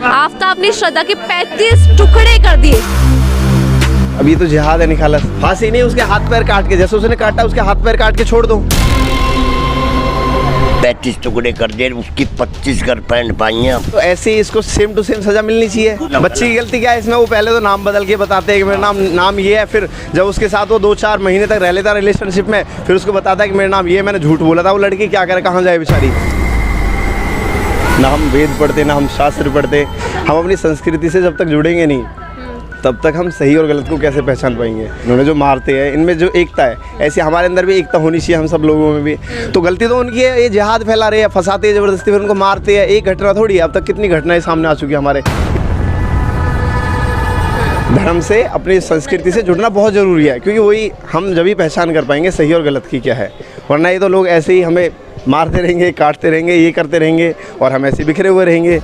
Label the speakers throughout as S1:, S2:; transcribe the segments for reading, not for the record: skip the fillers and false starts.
S1: आफताब ने श्रद्धा के 35 टुकड़े कर दिए।
S2: अब ये तो जिहाद है निखालस। फांसी नहीं, उसके हाथ पैर काट के, जैसे उसने काटा उसके हाथ पैर काट के छोड़ दो।
S3: 35 टुकड़े कर दिए, उसकी 25 गर्लफ्रेंड पाई हैं।
S2: तो ऐसे ही इसको सेम टू सेम सजा मिलनी चाहिए। बच्ची की गलती क्या है इसमें? वो पहले तो नाम बदल के बताते हैं कि मेरा नाम ये है, फिर जब उसके साथ वो 2-4 महीने तक रह लेता रिलेशनशिप में, फिर उसको बताता है कि मेरा नाम ये है, मैंने झूठ बोला था। वो लड़की क्या करे, कहाँ जाए बेचारी? ना हम वेद पढ़ते, ना हम शास्त्र पढ़ते। हम अपनी संस्कृति से जब तक जुड़ेंगे नहीं, तब तक हम सही और गलत को कैसे पहचान पाएंगे? उन्होंने जो मारते हैं, इनमें जो एकता है, ऐसे हमारे अंदर भी एकता होनी चाहिए, हम सब लोगों में भी। तो गलती तो उनकी है, ये जिहाद फैला रहे हैं, फंसाते हैं ज़बरदस्ती, फिर उनको मारते हैं। एक घटना थोड़ी है, अब तक कितनी घटनाएं सामने आ चुकी है हमारे। धर्म से, अपनी संस्कृति से जुड़ना बहुत ज़रूरी है, क्योंकि वही हम जब ही पहचान कर पाएंगे सही और गलत की क्या है। वरना ये तो लोग ऐसे ही हमें मारते रहेंगे, काटते रहेंगे, ये करते रहेंगे, और हम ऐसे बिखरे हुए रहेंगे।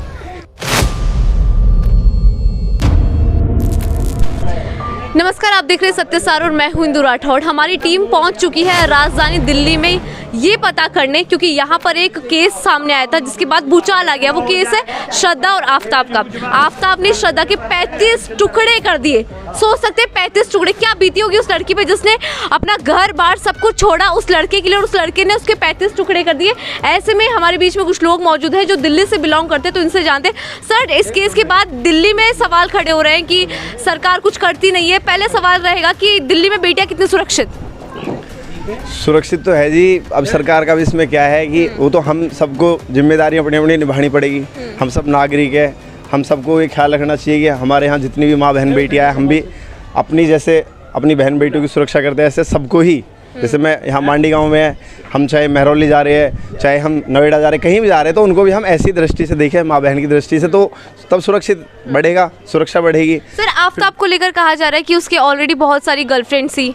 S1: नमस्कार, आप देख रहे हैं सत्यसार और मैं हूं इंदु राठौड़। हमारी टीम पहुंच चुकी है राजधानी दिल्ली में ये पता करने, क्योंकि यहाँ पर एक केस सामने आया था जिसके बाद भूचाल आ गया। वो केस है श्रद्धा और आफताब का। आफताब ने श्रद्धा के 35 टुकड़े कर दिए। सोच सकते हैं 35 टुकड़े, क्या बीती होगी उस लड़की पे जिसने अपना घर बार सब कुछ छोड़ा उस लड़के के लिए, और उस लड़के ने उसके 35 टुकड़े कर दिए। ऐसे में हमारे बीच में कुछ लोग मौजूद हैं जो दिल्ली से बिलोंग करते हैं, तो इनसे जानते हैं। सर, इस केस के बाद दिल्ली में सवाल खड़े हो रहे हैं कि सरकार कुछ करती नहीं है। पहले सवाल रहेगा कि दिल्ली में बेटियां कितनी
S2: सुरक्षित तो है जी। अब सरकार का भी इसमें क्या है कि वो तो हम सबको जिम्मेदारियां अपनी अपनी निभानी पड़ेगी। हम सब नागरिक हैं, हम सबको ये ख्याल रखना चाहिए कि हमारे यहाँ जितनी भी माँ बहन बेटियाँ हैं, हम भी अपनी जैसे अपनी बहन बेटियों की सुरक्षा करते हैं, ऐसे सबको ही। जैसे मैं यहाँ मांडी गांव में है, हम चाहे महरौली जा रहे हैं, चाहे हम नोएडा जा रहे हैं, कहीं भी जा रहे हैं, तो उनको भी हम ऐसी दृष्टि से देखें, माँ बहन की दृष्टि से, तो तब सुरक्षित बढ़ेगा, सुरक्षा बढ़ेगी।
S1: सर, आफताब को लेकर कहा जा रहा है कि उसके ऑलरेडी बहुत सारी गर्लफ्रेंड थी।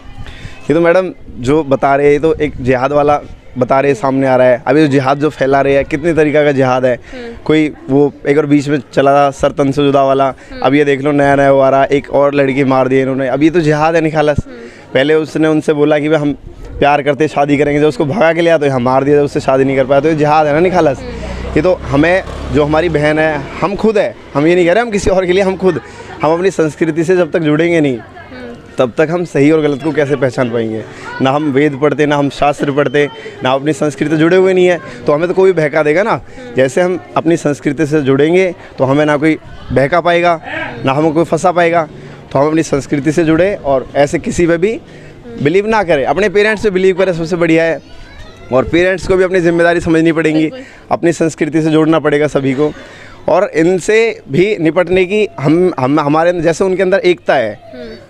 S2: ये तो मैडम जो बता रहे हैं, तो एक जिहाद वाला बता रहे, सामने आ रहा है। अभी जो जिहाद जो फैला रहे हैं, कितने तरीका का जिहाद है। कोई वो एक और बीच में चला था सर तन से जुदा वाला, अब ये देख लो नया नया वो आ रहा, एक और लड़की मार दी इन्होंने। अब ये तो जिहाद है निखालस। पहले उसने उनसे बोला कि भाई हम प्यार करते शादी करेंगे, जब उसको भगा के लिया तो यहाँ मार दिया, जब उससे शादी नहीं कर पाया, तो ये जिहाद है ना निखालस। ये तो हमें, जो हमारी बहन है, हम खुद है, हम ये नहीं कह रहे हम किसी और के लिए, हम खुद, हम अपनी संस्कृति से जब तक जुड़ेंगे नहीं, तब तक हम सही और गलत को कैसे पहचान पाएंगे? ना हम वेद पढ़ते, ना हम शास्त्र पढ़ते, ना अपनी संस्कृति से जुड़े हुए नहीं है, तो हमें तो कोई बहका देगा ना। जैसे हम अपनी संस्कृति से जुड़ेंगे तो हमें ना कोई बहका पाएगा, ना हमें कोई फंसा पाएगा। तो हम अपनी संस्कृति से जुड़े और ऐसे किसी पे भी बिलीव ना करें, अपने पेरेंट्स पे बिलीव करें, सबसे बढ़िया है। और पेरेंट्स को भी अपनी जिम्मेदारी समझनी पड़ेगी, अपनी संस्कृति से जोड़ना पड़ेगा सभी को, और इनसे भी निपटने की हम हमारे जैसे उनके अंदर एकता है।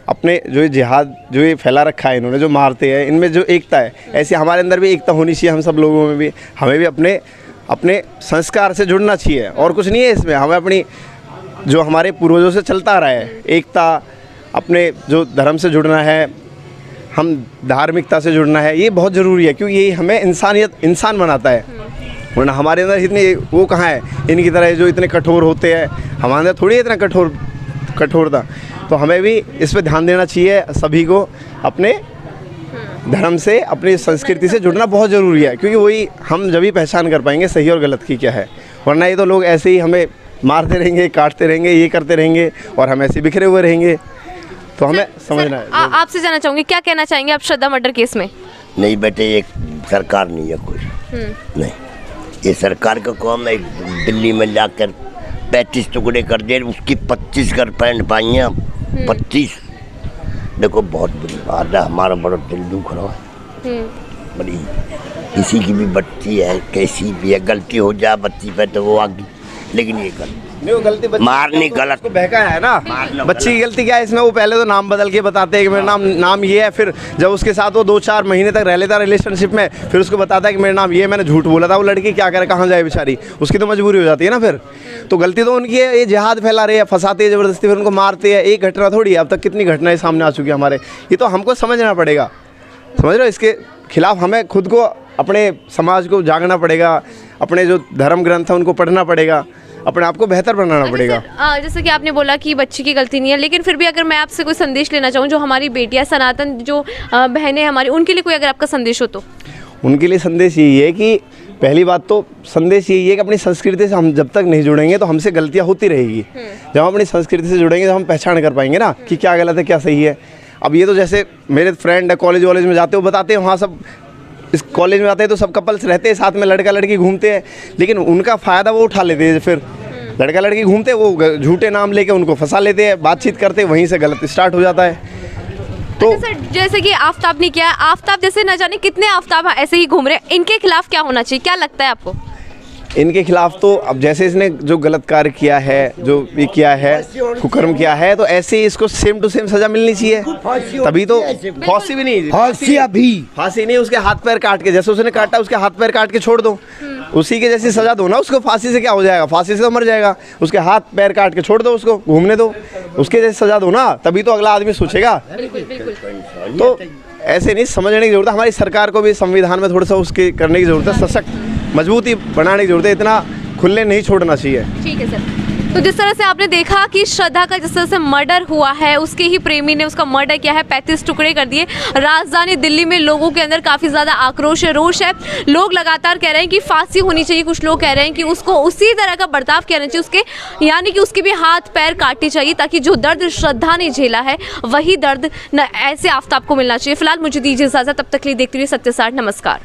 S2: अपने जो जिहाद जो ये फैला रखा है इन्होंने, जो मारते हैं, इनमें जो एकता है, ऐसे हमारे अंदर भी एकता होनी चाहिए, हम सब लोगों में भी। हमें भी अपने संस्कार से जुड़ना चाहिए, और कुछ नहीं है इसमें। हमें अपनी जो हमारे पूर्वजों से चलता आ रहा है, एकता, अपने जो धर्म से जुड़ना है, हम धार्मिकता से जुड़ना है, ये बहुत ज़रूरी है, क्योंकि यही हमें इंसान बनाता है। वरना हमारे अंदर इतनी वो कहाँ है इनकी तरह जो इतने कठोर होते हैं, हमारे अंदर थोड़ी इतना कठोरता। तो हमें भी इस पर ध्यान देना चाहिए सभी को। अपने धर्म से, अपनी संस्कृति से जुड़ना बहुत ज़रूरी है, क्योंकि वही हम जब ही पहचान कर पाएंगे सही और गलत की क्या है। वरना ये तो लोग ऐसे ही हमें मारते रहेंगे, काटते रहेंगे, ये करते रहेंगे, और हम ऐसे बिखरे हुए रहेंगे। तो हमें समझना है।
S1: आपसे जानना चाहूँगी, क्या कहना चाहेंगे आप श्रद्धा मर्डर केस में?
S3: नहीं बेटे, ये सरकार नहीं है कोई, नहीं, ये सरकार का काम है। दिल्ली में जाकर 35 टुकड़े कर दिए, उसकी 25 गर्लफ्रेंड पाई हैं। 25, देखो बहुत बुरी बात है, हमारा बड़ा दिल दुख रहा है। बड़ी किसी की भी बच्ची है, कैसी भी है, गलती हो जाए बच्ची पे तो वो आगे, लेकिन ये
S2: नहीं, वो गलती
S3: मारनी गलत
S2: को बहकाया है ना। बच्ची की गलती क्या है इसमें? वो पहले तो नाम बदल के बताते हैं कि मेरा नाम ये है, फिर जब उसके साथ वो 2-4 महीने तक रह लेता रिलेशनशिप में, फिर उसको बताता है कि मेरा नाम ये है, मैंने झूठ बोला था। वो लड़की क्या करे, कहाँ जाए बेचारी? उसकी तो मजबूरी हो जाती है ना फिर। तो गलती तो उनकी है, ये जिहाद फैला रहे हैं, फंसाते हैं ज़बरदस्ती, फिर उनको मारते हैं। एक घटना थोड़ी है, अब तक कितनी घटनाएं सामने आ चुकी है हमारे। ये तो हमको समझना पड़ेगा, समझ रहे हो? इसके खिलाफ हमें खुद को, अपने समाज को जागना पड़ेगा, अपने जो धर्म ग्रंथ है उनको पढ़ना पड़ेगा, अपने आप को बेहतर बनाना पड़ेगा।
S1: जैसे कि आपने बोला कि बच्ची की गलती नहीं है, लेकिन फिर भी अगर मैं आपसे कोई संदेश लेना चाहूँ, जो हमारी बेटियां, सनातन जो बहनें हमारी, उनके लिए कोई अगर आपका संदेश हो तो?
S2: उनके लिए संदेश यही है कि पहली बात तो संदेश यही है कि अपनी संस्कृति से हम जब तक नहीं जुड़ेंगे तो हमसे गलतियाँ होती रहेगी। जब हम अपनी संस्कृति से जुड़ेंगे तो हम पहचान कर पाएंगे ना कि क्या गलत है क्या सही है। अब ये तो जैसे मेरे फ्रेंड है कॉलेज वॉलेज में जाते हो बताते हैं, वहाँ सब इस कॉलेज में आते हैं तो सब कपल्स रहते हैं साथ में, लड़का लड़की घूमते हैं, लेकिन उनका फ़ायदा वो उठा लेते हैं। फिर लड़का लड़की घूमते वो झूठे नाम लेके उनको फंसा लेते हैं, बातचीत करते, वहीं से गलत स्टार्ट हो जाता है। तो
S1: अच्छा सर, जैसे कि आफ्ताब ने किया है, आफ्ताब जैसे न जाने कितने आफ्ताब ऐसे ही घूम रहे हैं, इनके खिलाफ क्या होना चाहिए, क्या लगता है आपको?
S2: इनके खिलाफ तो अब जैसे इसने जो गलत कार्य किया है, जो ये किया है, कुकर्म किया है, तो ऐसे ही इसको सेम टू सेम सजा मिलनी चाहिए। तभी तो फांसी भी नहीं, फांसी नहीं, उसके हाथ पैर काट के, जैसे उसने काटा उसके हाथ पैर काट के छोड़ दो, उसी के जैसी सजा दो ना उसको। फांसी से क्या हो जाएगा, फांसी से तो मर जाएगा, उसके हाथ पैर काट के छोड़ दो, उसको घूमने दो, उसके जैसी सजा दो ना, तभी तो अगला आदमी सोचेगा। तो ऐसे नहीं, समझने की जरूरत है। हमारी सरकार को भी संविधान में थोड़ा सा उसके करने की जरूरत है, सशक्त मजबूती बनाने की जरूरत है, इतना खुले नहीं छोड़ना चाहिए।
S1: ठीक है सर। तो जिस तरह से आपने देखा कि श्रद्धा का जिस तरह से मर्डर हुआ है, उसके ही प्रेमी ने उसका मर्डर किया है, 35 टुकड़े कर दिए। राजधानी दिल्ली में लोगों के अंदर काफ़ी ज़्यादा आक्रोश है, रोष है। लोग लगातार कह रहे हैं कि फांसी होनी चाहिए, कुछ लोग कह रहे हैं कि उसको उसी तरह का बर्ताव करना चाहिए, उसके यानी कि उसके भी हाथ पैर काटने चाहिए, ताकि जो दर्द श्रद्धा ने झेला है वही दर्द न ऐसे आफ्ताब को मिलना चाहिए। फिलहाल मुझे दीजिए इजाज़त, तब तक के लिए देखते रहिए सत्य 60। नमस्कार।